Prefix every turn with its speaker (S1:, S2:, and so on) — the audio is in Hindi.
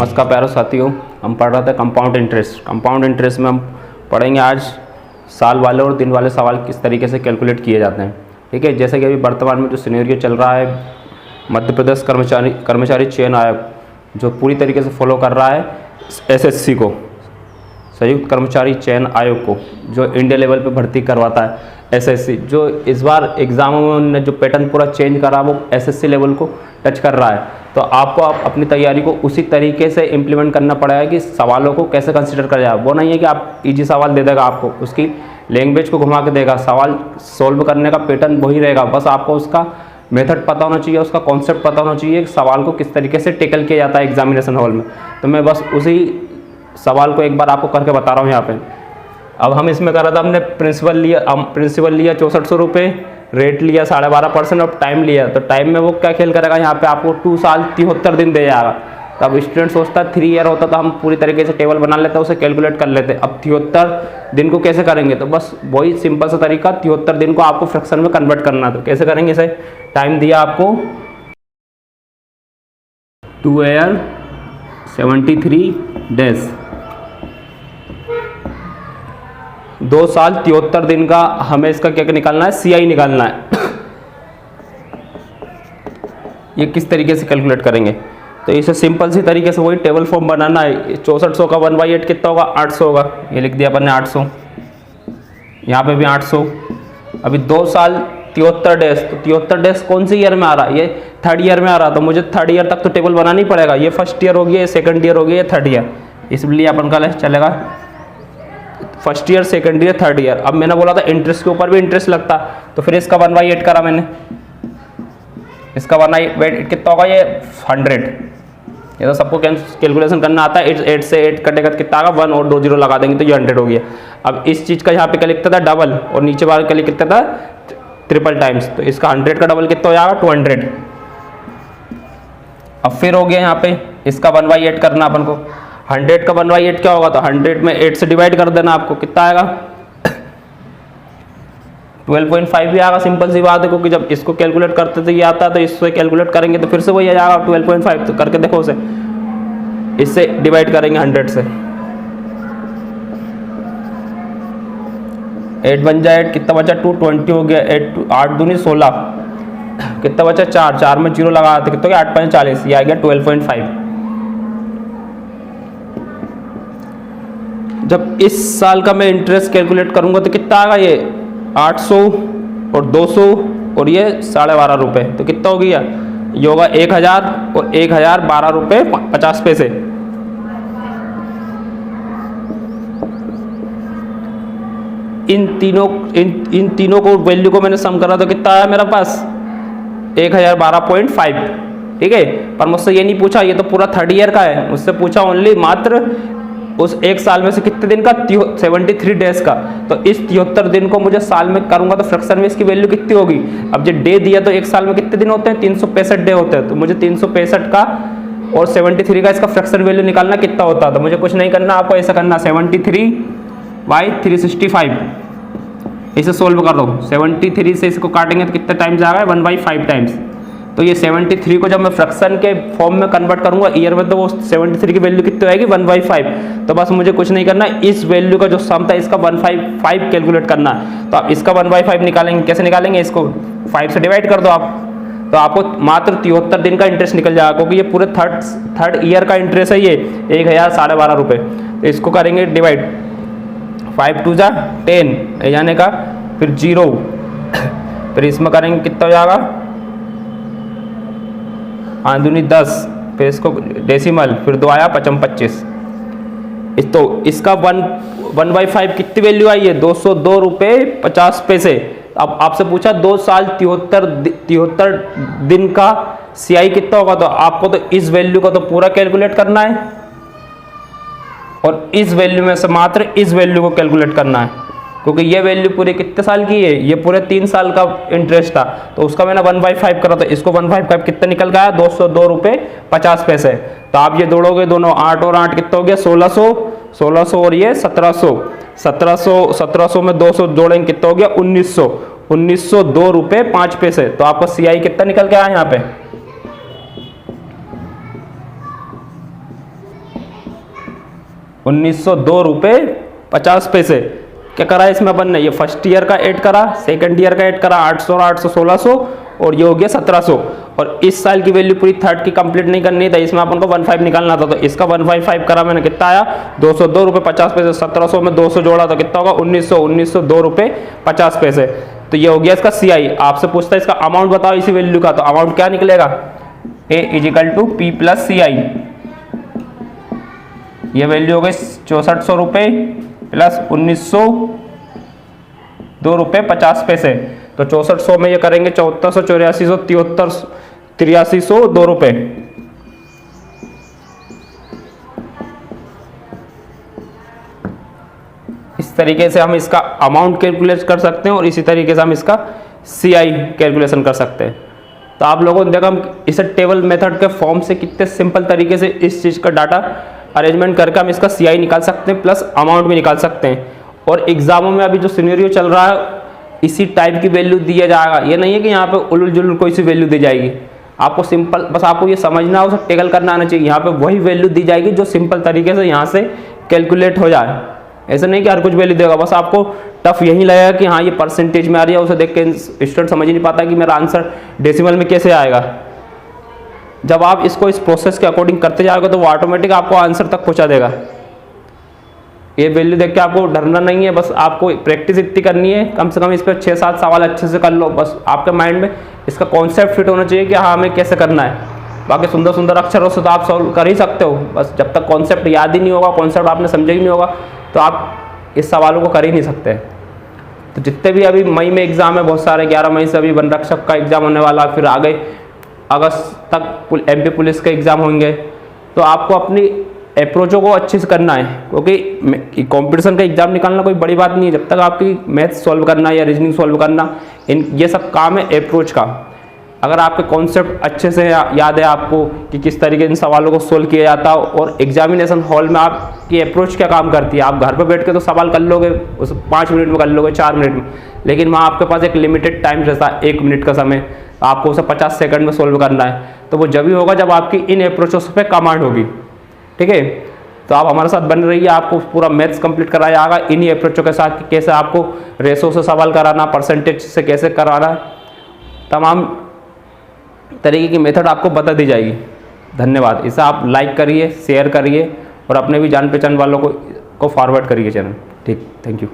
S1: नमस्कार प्यारे साथियों, हम पढ़ रहे थे कंपाउंड इंटरेस्ट। कंपाउंड इंटरेस्ट में हम पढ़ेंगे आज साल वाले और दिन वाले सवाल किस तरीके से कैलकुलेट किए जाते हैं। ठीक है, जैसे कि अभी वर्तमान में जो सिनेरियो चल रहा है, मध्य प्रदेश कर्मचारी चयन आयोग जो पूरी तरीके से फॉलो कर रहा है एसएससी को, संयुक्त कर्मचारी चयन आयोग को, जो इंडिया लेवल पे भर्ती करवाता है एसएससी, जो इस बार एग्जामों में उन्होंने जो पैटर्न पूरा चेंज करा वो एसएससी लेवल को टच कर रहा है। तो आपको अपनी तैयारी को उसी तरीके से इम्प्लीमेंट करना पड़ेगा कि सवालों को कैसे कंसिडर कर जाए। वो नहीं है कि आप इजी सवाल दे देगा, आपको उसकी लैंग्वेज को घुमा के देगा, सवाल सोल्व करने का पैटर्न वही रहेगा, बस आपको उसका मेथड पता होना चाहिए, उसका कॉन्सेप्ट पता होना चाहिए, सवाल को किस तरीके से टेकल किया जाता है एग्जामिनेशन हॉल में। तो मैं बस उसी सवाल को एक बार आपको करके बता रहा हूँ यहाँ पे। अब हम इसमें कर रहा था, हमने प्रिंसिपल लिया 6400 रुपये, रेट लिया 12.5% और टाइम लिया। तो टाइम में वो क्या खेल करेगा, यहाँ पे आपको 2 साल 73 दिन दे जाएगा। तब स्टूडेंट सोचता है 3 ईयर होता तो हम पूरी तरीके से टेबल बना लेते, उसे कैलकुलेट कर लेते। अब 73 दिन को कैसे करेंगे, तो बस वही सिंपल सा तरीका, 73 दिन को आपको फ्रैक्शन में कन्वर्ट करना। तो कैसे करेंगे इसे, टाइम दिया आपको 2 ईयर 73 डेज, 2 साल 73 दिन का हमें इसका क्या निकालना है, सीआई निकालना है। ये किस तरीके से कैलकुलेट करेंगे, तो इसे सिंपल सी तरीके से वही टेबल फॉर्म बनाना है। 6400 का 1/8 कितना होगा, 800 होगा। ये लिख दिया अपन ने 800, यहाँ पे भी 800। अभी 2 साल 73 डेज, तो 73 डेज कौन सी ईयर में आ रहा है, ये 3rd ईयर में आ रहा, तो मुझे 3rd ईयर तक तो टेबल बनाना ही पड़ेगा। ये 1st ईयर हो गया, ये 2nd ईयर हो गया, ये 3rd ईयर, इसलिए अपन का चलेगा 1st year, 2nd year, 3rd year. अब मैंने बोला था इंटरेस्ट के ऊपर भी इंटरेस्ट लगता, तो फिर इसका 1/8 करा मैंने। इसका 1/8 कितना होगा, ये 100। ये तो सबको कैलकुलेशन करना आता है। 8 से 8 कटेगा तो कितना आएगा, 1 और 2 जीरो लगा देंगे तो ये 100 हो गया। अब इस चीज़ का यहाँ पे क्या लिखता था, डबल, और नीचे बार क्या लिखता था, ट्रिपल टाइम्स। तो इसका 100 का डबल कितना हो जाएगा, 200। अब फिर हो गया यहाँ पे इसका 1/8 करना अपन को। 100 का 1/8 क्या होगा, तो 100 में 8 से डिवाइड कर देना, आपको कितना आएगा 12.5 भी आएगा। सिंपल सी बात है, क्योंकि जब इसको कैलकुलेट करते थे ये आता है, तो इससे कैलकुलेट करेंगे तो फिर से वही आ जाएगा 12.5। तो करके देखो उसे, इससे डिवाइड करेंगे 100 से, 8 बन जाए 8, कितना बचा 220 हो गया। 8 दूनी 16, कितना बचा 4 में 0 लगा तो कितना 8.40, ये आ गया 12.5। जब इस साल का मैं इंटरेस्ट कैलकुलेट करूंगा तो कितना आएगा, ये 800 और 200 और ये 12.5 रुपये, तो कितना हो गया, ये होगा 1000 और 1012 रुपये 50 पैसे। इन तीनों को वैल्यू को मैंने सम करा तो कितना आया मेरे पास, 1012.5। ठीक है, पर मुझसे ये नहीं पूछा, ये तो पूरा 3rd ईयर का है, मुझसे पूछा ओनली मात्र उस एक साल में से कितने दिन का, 73 डेज का। तो इस 73 दिन को मुझे साल में करूंगा तो फ्रैक्शन में इसकी वैल्यू कितनी होगी। अब जो डे दिया तो एक साल में कितने दिन होते हैं, 365 डे होते हैं। तो मुझे 365 का और 73 का इसका फ्रैक्शन वैल्यू निकालना कितना होता है। तो मुझे कुछ नहीं करना, आपको ऐसा करना 73/365, इसे सोल्व कर दो। 73 से इसको काटेंगे तो कितने टाइम्स आ गए, 1/5 टाइम्स। तो ये 73 को जब मैं फ्रैक्शन के फॉर्म में कन्वर्ट करूंगा ईयर में, तो वो 73 की वैल्यू कितनी आएगी, 1/5। तो बस मुझे कुछ नहीं करना, इस वैल्यू का जो सम था इसका 1/5 कैलकुलेट करना है। तो आप इसका 1/5 निकालेंगे, कैसे निकालेंगे, इसको 5 से डिवाइड कर दो आप, तो आपको मात्र 73 दिन का इंटरेस्ट निकल जाएगा, क्योंकि ये पूरे थर्ड ईयर का इंटरेस्ट है, ये 1012 रुपये। तो इसको करेंगे डिवाइड, 5 2 जा 10 यानी का, फिर 0, फिर इसमें करेंगे कितना हो जाएगा, 5 दूनी 10, फिर इसको डेसिमल, फिर 2 आया 55। तो इसका 1/5 कितनी वैल्यू आई है, 202 रुपये 50 पैसे। अब आपसे पूछा 2 साल 73 दिन का सीआई कितना होगा, तो आपको तो इस वैल्यू को तो पूरा कैलकुलेट करना है और इस वैल्यू में से मात्र इस वैल्यू को कैलकुलेट करना है, क्योंकि ये वैल्यू पूरे कितने साल की है, ये पूरे 3 साल का इंटरेस्ट था। तो उसका मैंने 1/5 करा, तो इसको 1/5 कितना निकल गया, 202 रुपये 50 पैसे। तो आप ये जोड़ोगे दोनों, 8 और 8 कितना हो गया, 1600 और ये 1700 में 200 जोड़ेंगे कितना हो गया, 1902 रुपये 5 पैसे। तो आपका सीआई कितना निकल के आया यहाँ पे, ₹1902.50। क्या करा इसमें अपन ने, ये फर्स्ट ईयर का ऐड करा, सेकंड ईयर का ऐड करा, 800 और 800 1600, और ये हो गया 1700। और इस साल की वैल्यू पूरी थर्ड की कंप्लीट नहीं करनी था, इसमें अपन को 15 निकालना था, तो इसका 155 करा मैंने, कितना आया ₹202.50। 1700 में 200 जोड़ा तो कितना होगा 1902 रुपये 50 पैसे। तो ये हो गया इसका CI। आपसे पूछता है इसका अमाउंट बताओ इसी वैल्यू का, तो अमाउंट क्या निकलेगा, A = P + CI। ये वैल्यू हो गई 6400 रुपये प्लस 1902.50। तो 6400 में ये करेंगे 7400, 8400, 8302 रुपये। इस तरीके से हम इसका अमाउंट कैलकुलेट कर सकते हैं और इसी तरीके से हम इसका CI कैलकुलेशन कर सकते हैं। तो आप लोगों ने देखा हम इसे टेबल मेथड के फॉर्म से कितने सिंपल तरीके से इस चीज़ का डाटा अरेंजमेंट करके हम इसका CI निकाल सकते हैं, प्लस अमाउंट भी निकाल सकते हैं। और एग्जामों में अभी जो सिनेरियो चल रहा है इसी टाइप की वैल्यू दिया जाएगा, ये नहीं है कि यहाँ पे उलझुल जुलूल कोई सी वैल्यू दी जाएगी। आपको सिंपल बस आपको ये समझना हो, उसे टेकल करना आना चाहिए। यहाँ पे वही वैल्यू दी जाएगी जो सिंपल तरीके से यहाँ से कैलकुलेट हो जाए। ऐसा नहीं कि हर कुछ वैल्यू देगा, बस आपको टफ यही लगेगा कि हाँ ये परसेंटेज में आ रही है, उसे देख के स्टूडेंट समझ ही नहीं पाता कि मेरा आंसर डेसिमल में कैसे आएगा। जब आप इसको इस प्रोसेस के अकॉर्डिंग करते जाओगे तो वो ऑटोमेटिक आपको आंसर तक पहुँचा देगा। ये वैल्यू देख के आपको डरना नहीं है, बस आपको प्रैक्टिस इतनी करनी है, कम से कम इस पर 6-7 सवाल अच्छे से कर लो। बस आपके माइंड में इसका कॉन्सेप्ट फिट होना चाहिए कि हाँ हमें कैसे करना है। बाकी सुंदर सुंदर अक्षरों से तो आप सॉल्व कर ही सकते हो, बस जब तक कॉन्सेप्ट याद ही नहीं होगा, कॉन्सेप्ट आपने समझा ही नहीं होगा, तो आप इस सवालों को कर ही नहीं सकते। तो जितने भी अभी मई में एग्जाम है बहुत सारे, 11 मई से अभी वन रक्षक का एग्जाम होने वाला, फिर आगे अगस्त तक MP पुलिस के एग्जाम होंगे। तो आपको अपनी अप्रोचों को अच्छे से करना है, क्योंकि कंपटीशन का एग्जाम निकालना कोई बड़ी बात नहीं है। जब तक आपकी मैथ्स सॉल्व करना या रीजनिंग सॉल्व करना, ये सब काम है अप्रोच का। अगर आपके कॉन्सेप्ट अच्छे से याद है आपको कि किस तरीके इन सवालों को सोल्व किया जाता है, और एग्जामिनेशन हॉल में आपकी अप्रोच क्या काम करती है। आप घर पे बैठ के तो सवाल कर लोगे, उस 5 मिनट में कर लोगे, 4 मिनट में, लेकिन वहाँ आपके पास एक लिमिटेड टाइम रहता है, 1 मिनट का समय, आपको उसे 50 सेकंड में सोल्व करना है। तो वो जब ही होगा जब आपकी इन अप्रोचों पे कमांड होगी। ठीक है, तो आप हमारे साथ बन रहिए, आपको पूरा मैथ्स कंप्लीट कराया जाएगा इन्हीं अप्रोचों के साथ कि कैसे आपको रेशो से सवाल कराना, परसेंटेज से कैसे कराना है, तमाम तरीके की मेथड आपको बता दी जाएगी। धन्यवाद। इसे आप लाइक करिए, शेयर करिए और अपने भी जान पहचान वालों को फॉरवर्ड करिए चैनल। ठीक, थैंक यू।